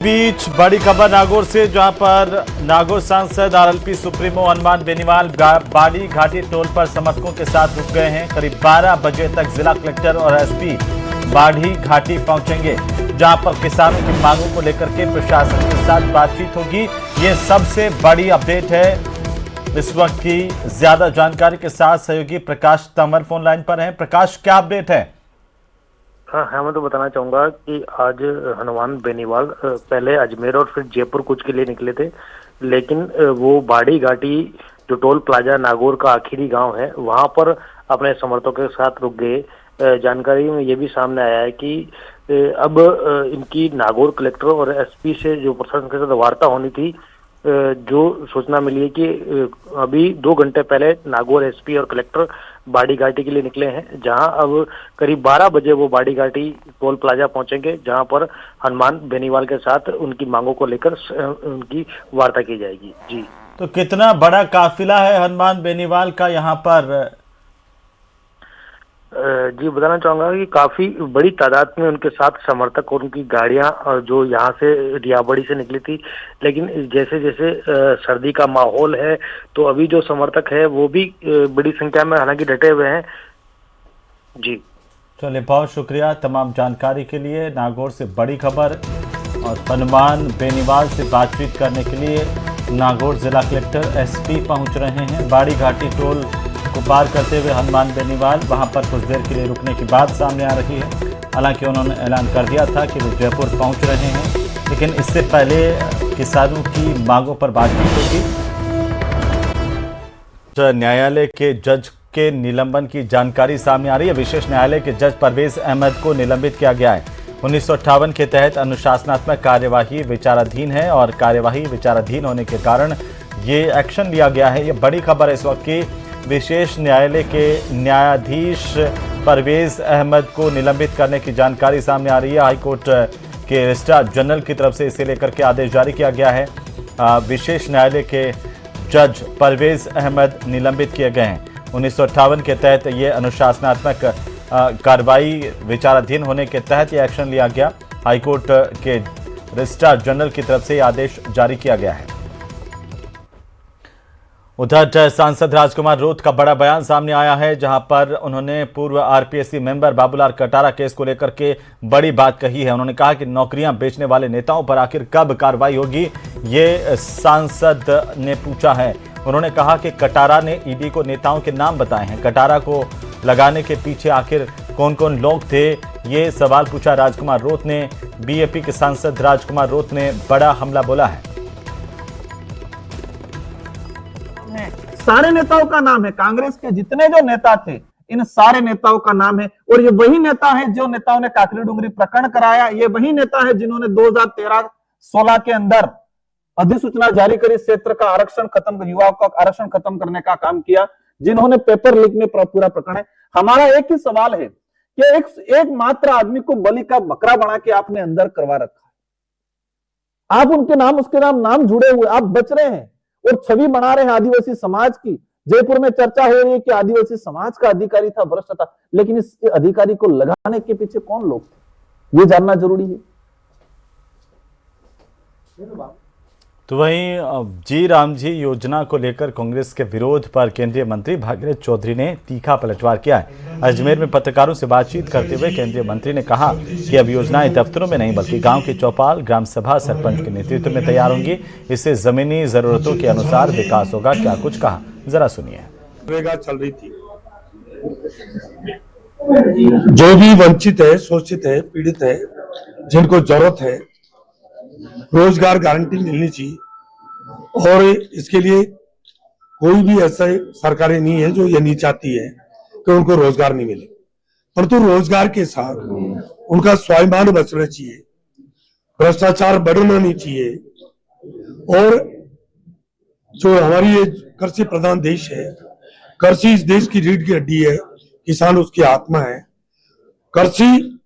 बीच बड़ी खबर नागौर से, जहां पर नागौर सांसद आरएलपी सुप्रीमो हनुमान बेनीवाल बाड़ी घाटी टोल पर समर्थकों के साथ रुक गए हैं। करीब 12 बजे तक जिला कलेक्टर और एसपी बाड़ी घाटी पहुंचेंगे, जहां पर किसानों की मांगों को लेकर के प्रशासन के साथ बातचीत होगी। ये सबसे बड़ी अपडेट है इस वक्त की। ज्यादा जानकारी के साथ सहयोगी प्रकाश तंवर फोन लाइन पर हैं। प्रकाश, क्या अपडेट है? हाँ, मैं तो बताना चाहूंगा कि आज हनुमान बेनीवाल पहले अजमेर और फिर जयपुर कूच के लिए निकले थे, लेकिन वो बाड़ी घाटी जो टोल प्लाजा नागौर का आखिरी गांव है, वहां पर अपने समर्थकों के साथ रुक गए। जानकारी में ये भी सामने आया है कि अब इनकी नागौर कलेक्टर और एसपी से जो प्रशासन के साथ वार्ता होनी थी, जो सूचना मिली है कि अभी 2 घंटे पहले नागौर एसपी और कलेक्टर बाड़ी घाटी के लिए निकले हैं, जहां अब करीब 12 बजे वो बाड़ी घाटी टोल प्लाजा पहुंचेंगे, जहां पर हनुमान बेनीवाल के साथ उनकी मांगों को लेकर उनकी वार्ता की जाएगी। जी, तो कितना बड़ा काफिला है हनुमान बेनीवाल का यहाँ पर? जी, बताना चाहूंगा कि काफी बड़ी तादाद में उनके साथ समर्थक और उनकी गाड़ियां जो यहाँ से रियाबड़ी से निकली थी, लेकिन जैसे जैसे सर्दी का माहौल है, तो अभी जो समर्थक है वो भी बड़ी संख्या में हालांकि डटे हुए हैं। जी, चलिए, बहुत शुक्रिया तमाम जानकारी के लिए। नागौर से बड़ी खबर, और हनुमान बेनीवाल से बातचीत करने के लिए नागौर जिला कलेक्टर एसपी पहुंच रहे हैं। बाड़ी घाटी टोल को पार करते हुए हनुमान बेनीवाल वहां पर कुछ देर के लिए रुकने की बात सामने आ रही है। हालांकि उन्होंने ऐलान कर दिया था कि वो जयपुर पहुंच रहे हैं, लेकिन इससे पहले किसानों की मांगों पर बातचीत होगी। न्यायालय के जज के निलंबन की जानकारी सामने आ रही है। विशेष न्यायालय के जज परवेज अहमद को निलंबित किया गया है। 1958 के तहत अनुशासनात्मक कार्यवाही विचाराधीन है, और कार्यवाही विचाराधीन होने के कारण ये एक्शन लिया गया है। ये बड़ी खबर है इस वक्त की। विशेष न्यायालय के न्यायाधीश परवेज अहमद को निलंबित करने की जानकारी सामने आ रही है। हाईकोर्ट के रजिस्ट्रार जनरल की तरफ से इसे लेकर के आदेश जारी किया गया है। विशेष न्यायालय के जज परवेज अहमद निलंबित किए गए हैं। 1958 के तहत ये अनुशासनात्मक कार्रवाई विचाराधीन होने के तहत ये एक्शन लिया गया। हाईकोर्ट के रजिस्ट्रार जनरल की तरफ से ये आदेश जारी किया गया है। उधर सांसद राजकुमार रोत का बड़ा बयान सामने आया है, जहां पर उन्होंने पूर्व RPSC member Babulal Katara case को लेकर के बड़ी बात कही है। उन्होंने कहा कि नौकरियां बेचने वाले नेताओं पर आखिर कब कार्रवाई होगी, ये सांसद ने पूछा है। उन्होंने कहा कि कटारा ने ईडी को नेताओं के नाम बताए हैं। कटारा को लगाने के पीछे आखिर कौन कौन लोग थे, ये सवाल पूछा राजकुमार रोत ने। बीएपी के सांसद राजकुमार रोत ने बड़ा हमला बोला है। सारे नेताओं का नाम है, कांग्रेस के जितने जो नेता थे, इन सारे नेताओं का नाम है। और ये वही नेता है जो नेताओं ने काकरी डूंगरी प्रकरण कराया। ये वही नेता है जिन्होंने 2013-16 के अंदर अधिसूचना जारी करी, क्षेत्र का आरक्षण खत्म, युवाओं का आरक्षण खत्म करने का काम किया, जिन्होंने पेपर लीक में पूरा प्रकरण है। हमारा एक ही सवाल है कि एक मात्र आदमी को बलि का बकरा बना के आपने अंदर करवा रखा है। आप उनके नाम, उसके नाम जुड़े हुए, आप बच रहे हैं और छवि बना रहे हैं आदिवासी समाज की। जयपुर में चर्चा हो रही है कि आदिवासी समाज का अधिकारी था, भ्रष्ट था, लेकिन इस अधिकारी को लगाने के पीछे कौन लोग थे, ये जानना जरूरी है। तो वहीं जी राम जी योजना को लेकर कांग्रेस के विरोध पर केंद्रीय मंत्री भागीरथ चौधरी ने तीखा पलटवार किया है। अजमेर में पत्रकारों से बातचीत करते हुए केंद्रीय मंत्री ने कहा कि अब योजनाएं दफ्तरों में नहीं बल्कि गांव के चौपाल, ग्राम सभा, सरपंच के नेतृत्व में तैयार होंगी। इससे जमीनी जरूरतों के अनुसार विकास होगा। क्या कुछ कहा, जरा सुनिए। चल रही थी, जो भी वंचित है, शोषित है, पीड़ित है, जिनको जरूरत है, रोजगार गारंटी मिलनी चाहिए। और इसके लिए कोई भी ऐसा सरकारें नहीं है जो ये नहीं चाहती है कि उनको रोजगार नहीं मिले, परंतु रोजगार के साथ उनका स्वाभिमान बचना चाहिए, भ्रष्टाचार बढ़ना नहीं चाहिए। और जो हमारी ये कृषि प्रधान देश है, कृषि इस देश की रीढ़ की हड्डी है, किसान उसकी आत्मा है। कृषि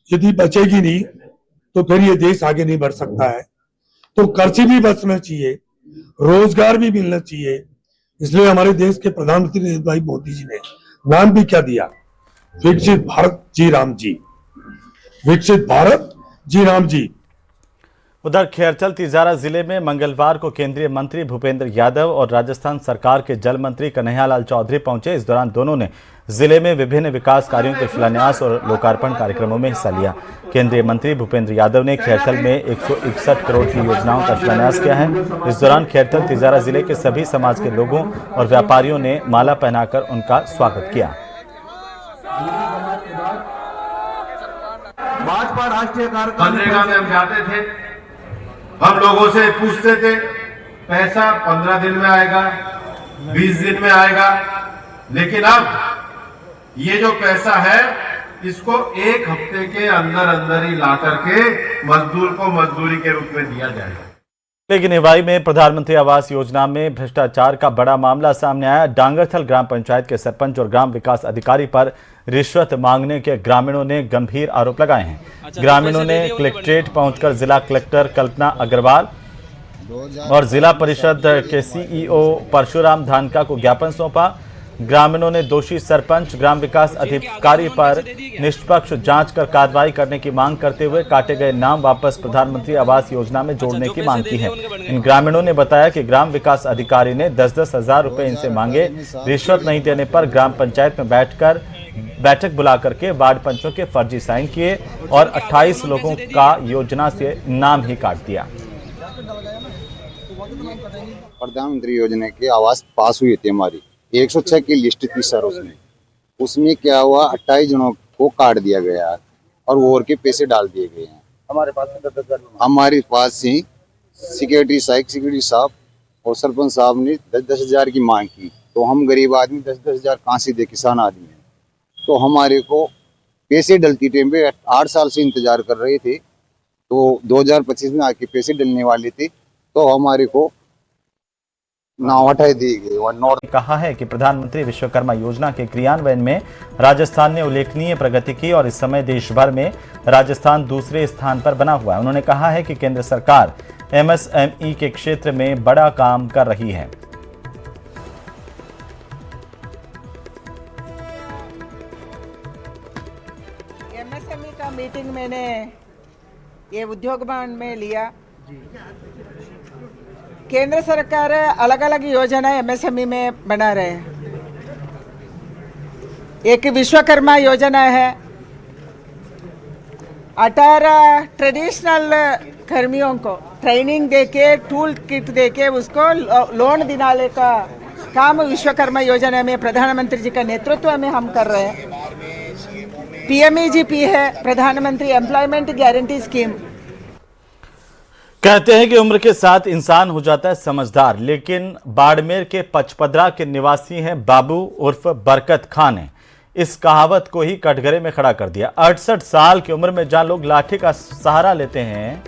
यदि बचेगी नहीं तो फिर ये देश आगे नहीं बढ़ सकता है। तो कृषि भी बचना चाहिए, रोजगार भी मिलना चाहिए। इसलिए हमारे देश के प्रधानमंत्री नरेंद्र भाई मोदी जी ने नाम भी क्या दिया, विकसित भारत जी राम जी, विकसित भारत जी राम जी। उधर खैरथल तिजारा जिले में मंगलवार को केंद्रीय मंत्री भूपेंद्र यादव और राजस्थान सरकार के जल मंत्री कन्हैयालाल चौधरी पहुंचे। इस दौरान दोनों ने जिले में विभिन्न विकास कार्यों के शिलान्यास और लोकार्पण कार्यक्रमों में हिस्सा लिया। केंद्रीय मंत्री भूपेंद्र यादव ने खैरथल में 161 करोड़ की योजनाओं का शिलान्यास किया है। इस दौरान खैरथल तिजारा जिले के सभी समाज के लोगों और व्यापारियों ने माला पहनाकर उनका स्वागत किया। भाजपा राष्ट्रीय मनरेगा में हम जाते थे, हम लोगों से पूछते थे पैसा 15 दिन में आएगा, 20 दिन में आएगा, लेकिन अब ये जो पैसा है इसको एक हफ्ते के अंदर अंदर ही ला करके मजदूर को मजदूरी के रूप में दिया जाएगा। लेकिन निवाई में प्रधानमंत्री आवास योजना में भ्रष्टाचार का बड़ा मामला सामने आया। डांगरथल ग्राम पंचायत के सरपंच और ग्राम विकास अधिकारी पर रिश्वत मांगने के ग्रामीणों ने गंभीर आरोप लगाए हैं। ग्रामीणों ने कलेक्ट्रेट पहुंचकर जिला कलेक्टर कल्पना अग्रवाल और जिला परिषद के सीईओ परशुराम धानका को ज्ञापन सौंपा। ग्रामीणों ने दोषी सरपंच, ग्राम विकास अधिकारी पर निष्पक्ष जांच कर कार्रवाई करने की मांग करते हुए काटे गए नाम वापस प्रधानमंत्री आवास योजना में जोड़ने की मांग की है। इन ग्रामीणों ने बताया कि ग्राम विकास अधिकारी ने 10-10 हजार रुपए इनसे मांगे। रिश्वत नहीं देने पर ग्राम पंचायत में बैठक बुला करके वार्ड पंचों के फर्जी साइन किए और 28 लोगों का योजना से नाम ही काट दिया। प्रधानमंत्री योजना की आवास पास हुई थी, हमारी 106 की लिस्ट थी सर। उसमें क्या हुआ, 28 जनों को काट दिया गया और और के पैसे डाल दिए गए हैं। हमारे पास ही सिक्योरिटी साहब और सरपंच साहब ने 10-10 हजार की मांग की, तो हम गरीब आदमी 10-10 हजार कहाँ से दे, किसान आदमी है। तो हमारे को पैसे डलती टाइम पे 8 साल से इंतजार कर रहे थे, तो 2025 में आके पैसे डलने वाले थे, तो हमारे को नाव हटाई दी गई। कहा है कि प्रधानमंत्री विश्वकर्मा योजना के क्रियान्वयन में राजस्थान ने उल्लेखनीय प्रगति की और इस समय देश भर में राजस्थान दूसरे स्थान पर बना हुआ है। उन्होंने कहा है कि केंद्र सरकार एमएसएमई के क्षेत्र में बड़ा काम कर रही है। एमएसएमई का मीटिंग मैंने ये उद्योग भवन में लिया। केंद्र सरकार अलग अलग योजना एमएसएमई में बना रहे हैं। एक विश्वकर्मा योजना है, 18 ट्रेडिशनल कर्मियों को ट्रेनिंग देके, टूल किट देके उसको लोन दिलाने का काम विश्वकर्मा योजना में प्रधानमंत्री जी का नेतृत्व में हम कर रहे हैं। पीएमईजीपी है, प्रधानमंत्री एम्प्लॉयमेंट गारंटी स्कीम। कहते हैं कि उम्र के साथ इंसान हो जाता है समझदार, लेकिन बाड़मेर के पचपदरा के निवासी हैं बाबू उर्फ बरकत खान ने इस कहावत को ही कटघरे में खड़ा कर दिया। 68 साल की उम्र में जहां लोग लाठी का सहारा लेते हैं,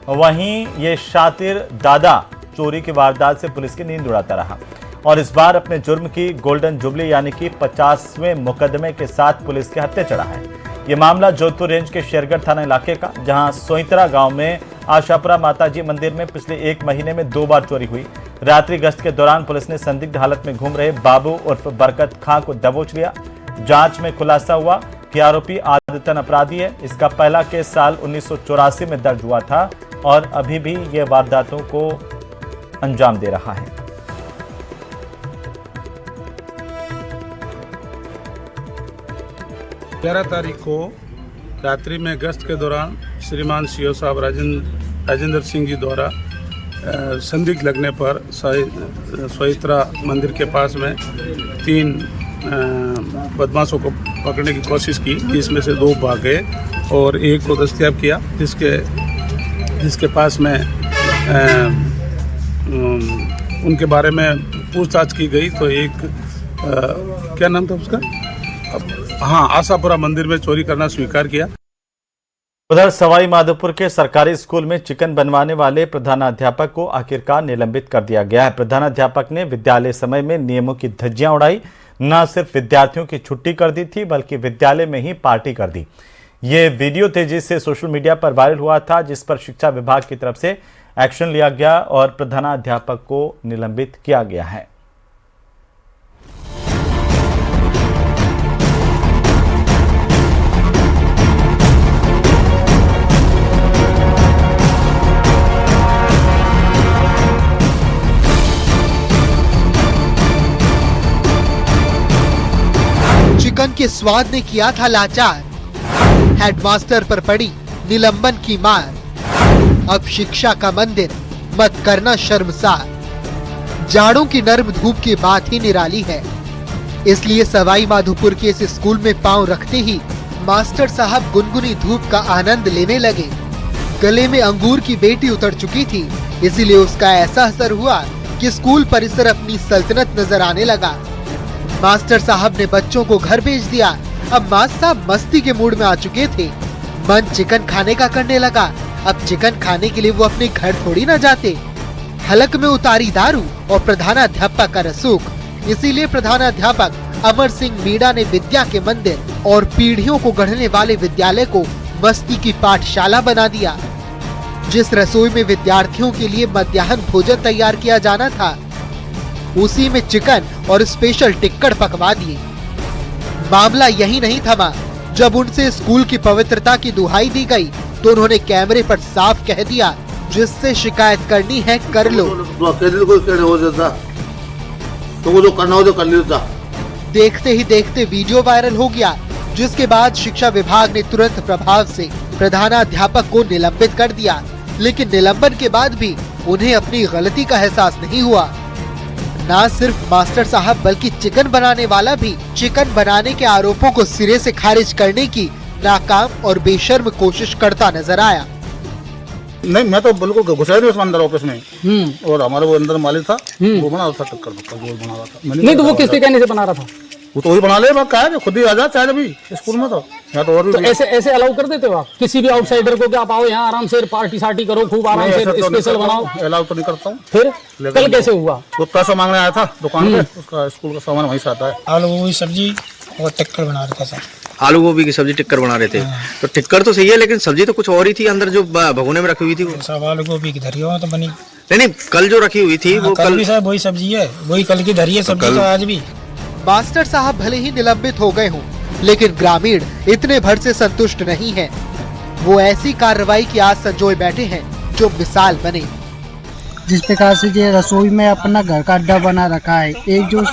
वहीं ये शातिर दादा चोरी की वारदात से पुलिस की नींद उड़ाता रहा और इस बार अपने जुर्म की गोल्डन जुबली यानी कि 50वें मुकदमे के साथ पुलिस के हत्थे चढ़ा है। ये मामला जोधपुर रेंज के शेरगढ़ थाना इलाके का, जहां सोइत्रा गांव में आशापुरा माताजी मंदिर में पिछले 1 महीने में 2 बार चोरी हुई। रात्रि गश्त के दौरान पुलिस ने संदिग्ध हालत में घूम रहे बाबू उर्फ बरकत खां को दबोच लिया। जांच में खुलासा हुआ कि आरोपी आदतन अपराधी है। इसका पहला केस साल 1984 में दर्ज हुआ था और अभी भी ये वारदातों को अंजाम दे रहा है। 11 तारीख को रात्रि में गश्त के दौरान श्रीमान सीओ साहब राजेंद्र सिंह जी द्वारा संदिग्ध लगने पर सोइत्रा मंदिर के पास में 3 बदमाशों को पकड़ने की कोशिश की, जिसमें से 2 भाग गए और 1 को दस्तयाब किया, जिसके पास में उनके बारे में पूछताछ की गई। तो एक क्या नाम था उसका, आशापुरा मंदिर में चोरी करना स्वीकार किया। उधर सवाई माधोपुर के सरकारी स्कूल में चिकन बनवाने वाले प्रधानाध्यापक को आखिरकार निलंबित कर दिया गया है। प्रधानाध्यापक ने विद्यालय समय में नियमों की धज्जियां उड़ाई, न सिर्फ विद्यार्थियों की छुट्टी कर दी थी बल्कि विद्यालय में ही पार्टी कर दी। ये वीडियो तेजी से सोशल मीडिया पर वायरल हुआ था, जिस पर शिक्षा विभाग की तरफ से एक्शन लिया गया और प्रधानाध्यापक को निलंबित किया गया है। चिकन के स्वाद ने किया था लाचार। हेडमास्टर पर पड़ी निलंबन की मार। अब शिक्षा का मंदिर मत करना शर्मसार। जाड़ों की नर्म धूप की बात ही निराली है, इसलिए सवाई माधोपुर के इस स्कूल में पांव रखते ही मास्टर साहब गुनगुनी धूप का आनंद लेने लगे। गले में अंगूर की बेटी उतर चुकी थी, इसीलिए उसका ऐसा असर हुआ कि स्कूल परिसर अपनी सल्तनत नजर आने लगा। मास्टर साहब ने बच्चों को घर भेज दिया। अब मास्टर साहब मस्ती के मूड में आ चुके थे। मन चिकन खाने का करने लगा। अब चिकन खाने के लिए वो अपने घर थोड़ी ना जाते। हलक में उतारी दारू और प्रधानाध्यापक का रसूख। इसीलिए प्रधानाध्यापक अमर सिंह मीणा ने विद्या के मंदिर और पीढ़ियों को गढ़ने वाले विद्यालय को मस्ती की पाठशाला बना दिया। जिस रसोई में विद्यार्थियों के लिए मध्याह्न भोजन तैयार किया जाना था, उसी में चिकन और स्पेशल टिक्कड़ पकवा दिए। मामला यही नहीं थमा। जब उनसे स्कूल की पवित्रता की दुहाई दी गई, तो उन्होंने कैमरे पर साफ कह दिया, जिससे शिकायत करनी है कर लो। तो जो करना हो तो कर लेता। देखते ही देखते वीडियो वायरल हो गया, जिसके बाद शिक्षा विभाग ने तुरंत प्रभाव से प्रधानाध्यापक को निलंबित कर दिया। लेकिन निलंबन के बाद भी उन्हें अपनी गलती का एहसास नहीं हुआ। न सिर्फ मास्टर साहब बल्कि चिकन बनाने वाला भी चिकन बनाने के आरोपों को सिरे से खारिज करने की नाकाम और बेशर्म कोशिश करता नजर आया। नहीं, मैं तो बिल्कुल घुसा नहीं उसमें अंदर ऑफिस में। और हमारा वो अंदर मालिक था, वो बना था टक्कर बना रहा था। नहीं तो वो किसके कहने से बना रहा था? वो तो वही बना ले, क्या है खुद ही आ जा चाहे अभी स्कूल में तो या तो और तो ऐसे अलाउ कर देते हो आप किसी भी आउटसाइडर को कि आप आओ यहाँ आराम से पार्टी सार्टी करो, खूब आराम से स्पेशल बनाओ? अलाउ तो नहीं करता हूँ। फिर कल कैसे हुआ? वो पैसा मांगने आया था दुकान पे, उसका स्कूल का सामान वहीं से आता है। आलू गोभी सब्जी और टिक्कर बना रहा था। आलू गोभी की सब्जी टिक्कर बना रहे थे। तो टिक्कर तो सही है, लेकिन सब्जी तो कुछ और ही थी अंदर जो भगोने में रखी हुई थी। वो सब आलू गोभी की धरी तो बनी नहीं, कल जो रखी हुई थी वो कल भी साहब वही सब्जी है, वही कल की धरी है सब्जी तो आज भी। मास्टर साहब भले ही निलंबित हो गए हों, लेकिन ग्रामीण इतने भर से संतुष्ट नहीं हैं। वो ऐसी कार्रवाई की आस संजोए बैठे हैं जो मिसाल बने। जिस प्रकार से ये रसोई में अपना घर का अड्डा बना रखा है, एक जो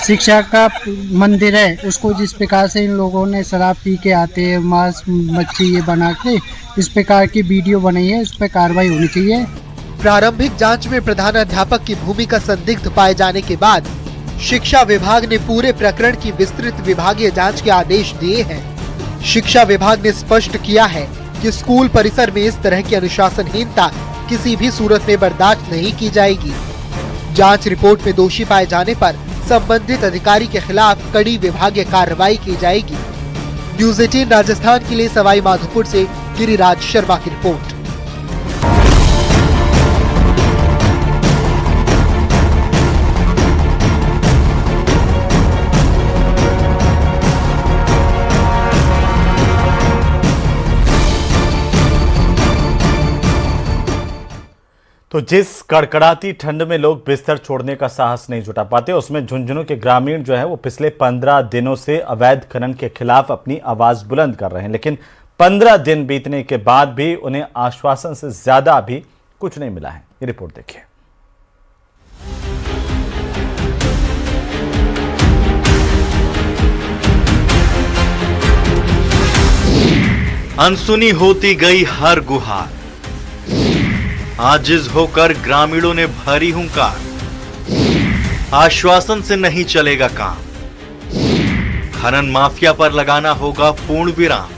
शिक्षा का मंदिर है, उसको जिस प्रकार से इन लोगों ने शराब पी के आते हैं, मांस मच्छी ये बना के इस प्रकार की वीडियो बनाई है, इस पर कार्रवाई होनी चाहिए। प्रारंभिक जांच में प्रधानाध्यापक की भूमिका संदिग्ध पाए जाने के बाद शिक्षा विभाग ने पूरे प्रकरण की विस्तृत विभागीय जांच के आदेश दिए हैं। शिक्षा विभाग ने स्पष्ट किया है कि स्कूल परिसर में इस तरह की अनुशासनहीनता किसी भी सूरत में बर्दाश्त नहीं की जाएगी। जांच रिपोर्ट में दोषी पाए जाने पर संबंधित अधिकारी के खिलाफ कड़ी विभागीय कार्रवाई की जाएगी। न्यूज़ 18 राजस्थान के लिए सवाई माधोपुर से गिरिराज शर्मा की रिपोर्ट। तो जिस कड़कड़ाती ठंड में लोग बिस्तर छोड़ने का साहस नहीं जुटा पाते, उसमें झुंझुनू के ग्रामीण जो है वो पिछले 15 दिनों से अवैध खनन के खिलाफ अपनी आवाज बुलंद कर रहे हैं। लेकिन 15 दिन बीतने के बाद भी उन्हें आश्वासन से ज्यादा अभी कुछ नहीं मिला है। ये रिपोर्ट देखिए। अनसुनी होती गई हर गुहार, आजिज होकर ग्रामीणों ने भरी हुंकार। आश्वासन से नहीं चलेगा काम, खनन माफिया पर लगाना होगा पूर्ण विराम।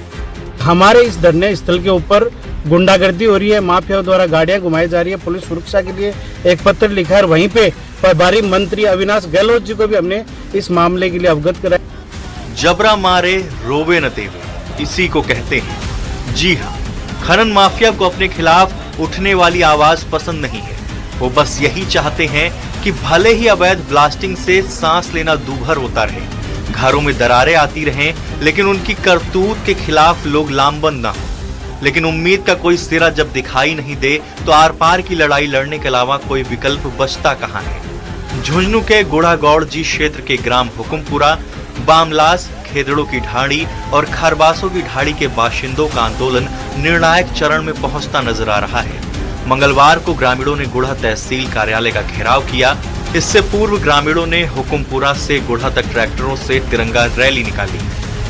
हमारे इस धरने स्थल के ऊपर गुंडागर्दी हो रही है, माफिया द्वारा गाड़ियां घुमाई जा रही है। पुलिस सुरक्षा के लिए एक पत्र लिखा है। वहीं पे प्रभारी मंत्री अविनाश गहलोत जी को भी हमने इस मामले के लिए अवगत कराया। जबरा मारे रोवे न देवे, इसी को कहते हैं। जी हाँ, खनन माफिया को अपने खिलाफ उठने वाली आवाज पसंद नहीं है। वो बस यही चाहते हैं कि भले ही अवैध ब्लास्टिंग से सांस लेना दूभर होता रहे, घरों में दरारें आती रहें, लेकिन उनकी करतूत के खिलाफ लोग लामबंद ना हो। लेकिन उम्मीद का कोई सिरा जब दिखाई नहीं दे तो आर पार की लड़ाई लड़ने के अलावा कोई विकल्प बचता कहां है। झुंझुनू के गुड़ागौड़ जी क्षेत्र के ग्राम हुकुमपुरा, बामलास, खेदड़ों की ढाड़ी और खरबासों की ढाड़ी के बाशिंदों का आंदोलन निर्णायक चरण में पहुंचता नजर आ रहा है। मंगलवार को ग्रामीणों ने गुढ़ा तहसील कार्यालय का घेराव किया। इससे पूर्व ग्रामीणों ने हुकुमपुरा से गुढ़ा तक ट्रैक्टरों से तिरंगा रैली निकाली।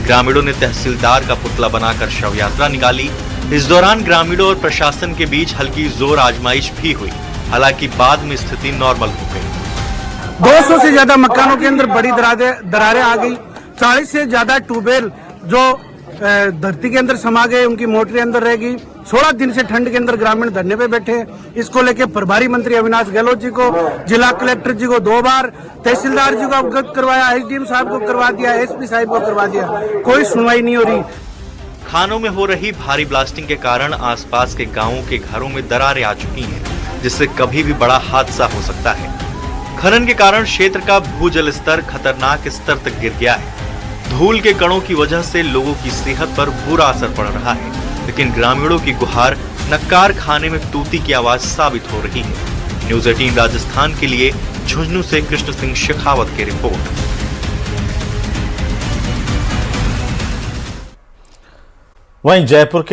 ग्रामीणों ने तहसीलदार का पुतला बनाकर शव यात्रा निकाली। इस दौरान ग्रामीणों और प्रशासन के बीच हल्की जोर आजमाइश भी हुई। हालांकि बाद में स्थिति नॉर्मल हो गई। 200 से ज्यादा मकानों के अंदर बड़ी दरारें आ गई। 40 से ज्यादा ट्यूबवेल जो धरती के अंदर समा गए, उनकी मोटरें अंदर रह गई। 16 दिन से ठंड के अंदर ग्रामीण धरने पे बैठे हैं। इसको लेके प्रभारी मंत्री अविनाश गहलोत जी को, जिला कलेक्टर जी को 2 बार, तहसीलदार जी को अवगत करवाया, एसडीएम साहब को करवा दिया, एसपी साहब को करवा दिया, कोई सुनवाई नहीं हो रही। खानों में हो रही भारी ब्लास्टिंग के कारण आसपास के गांवों के घरों में दरारें आ चुकी हैं, जिससे कभी भी बड़ा हादसा हो सकता है। खनन के कारण क्षेत्र का भूजल स्तर खतरनाक स्तर तक गिर गया है। धूल के कणों की वजह से लोगों की सेहत पर बुरा असर पड़ रहा है, लेकिन ग्रामीणों की गुहार नक्कार खाने में तूती की आवाज साबित हो रही है। न्यूज़ 18 राजस्थान के लिए झुंझुनू से कृष्ण सिंह शेखावत की रिपोर्ट। वहीं जयपुर के